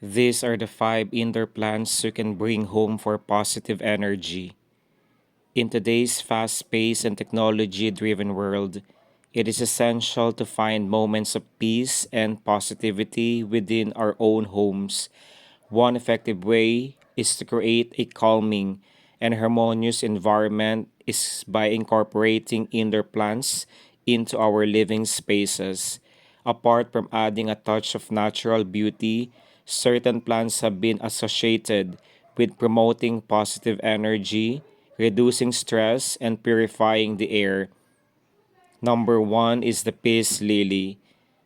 These are the 5 indoor plants you can bring home for positive energy. In today's fast paced and technology driven world, it is essential to find moments of peace and positivity within our own homes. One effective way is to create a calming and harmonious environment is by incorporating indoor plants into our living spaces. Apart from adding a touch of natural beauty, certain plants have been associated with promoting positive energy, reducing stress, and purifying the air. Number one is the peace lily.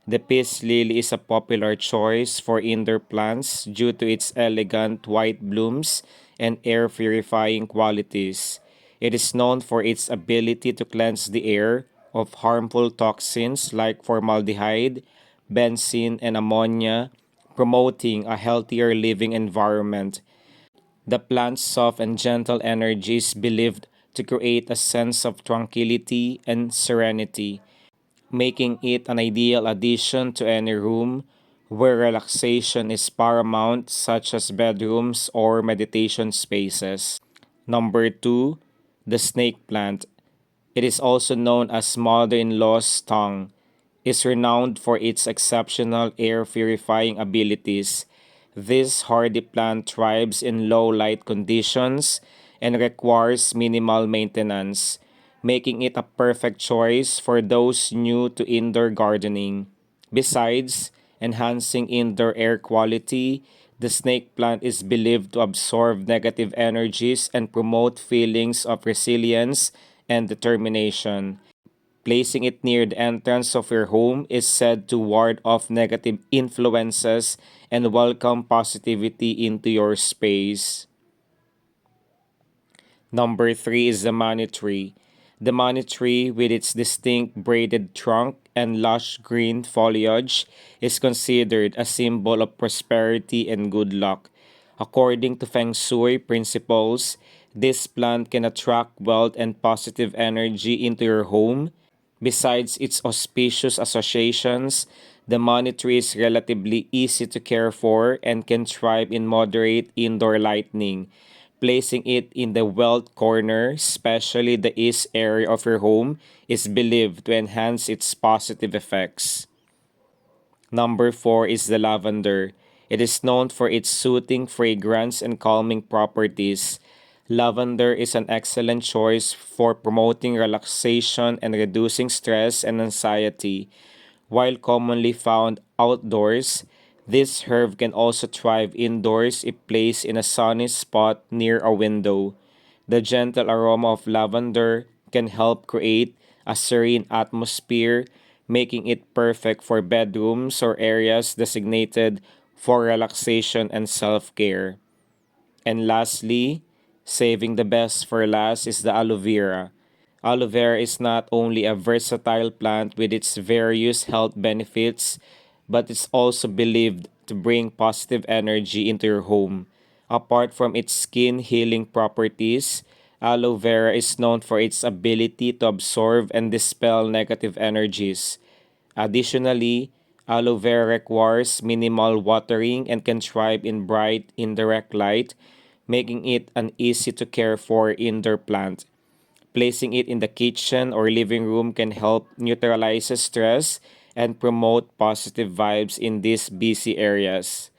The peace lily is a popular choice for indoor plants due to its elegant white blooms and air purifying qualities. It is known for its ability to cleanse the air of harmful toxins like formaldehyde, benzene, and ammonia, promoting a healthier living environment. The plant's soft and gentle energy is believed to create a sense of tranquility and serenity, making it an ideal addition to any room where relaxation is paramount, such as bedrooms or meditation spaces. Number two, the snake plant. It is also known as mother-in-law's tongue, is renowned for its exceptional air purifying abilities. This hardy plant thrives in low light conditions and requires minimal maintenance, making it a perfect choice for those new to indoor gardening. Besides enhancing indoor air quality, the snake plant is believed to absorb negative energies and promote feelings of resilience and determination. Placing it near the entrance of your home is said to ward off negative influences and welcome positivity into your space. Number three is the money tree. The money tree, with its distinct braided trunk and lush green foliage, is considered a symbol of prosperity and good luck. According to Feng Shui principles, this plant can attract wealth and positive energy into your home. Besides its auspicious associations, the money tree is relatively easy to care for and can thrive in moderate indoor lighting. Placing it in the wealth corner, especially the east area of your home, is believed to enhance its positive effects. Number four is the lavender. It is known for its soothing fragrance and calming properties. Lavender is an excellent choice for promoting relaxation and reducing stress and anxiety. While commonly found outdoors, this herb can also thrive indoors if placed in a sunny spot near a window. The gentle aroma of lavender can help create a serene atmosphere, making it perfect for bedrooms or areas designated for relaxation and self care. And lastly, saving the best for last is the aloe vera. Aloe vera is not only a versatile plant with its various health benefits, but it's also believed to bring positive energy into your home. Apart from its skin healing properties, aloe vera is known for its ability to absorb and dispel negative energies. Additionally, aloe vera requires minimal watering and can thrive in bright, indirect light, making it an easy to care for indoor plant. Placing it in the kitchen or living room can help neutralize stress and promote positive vibes in these busy areas.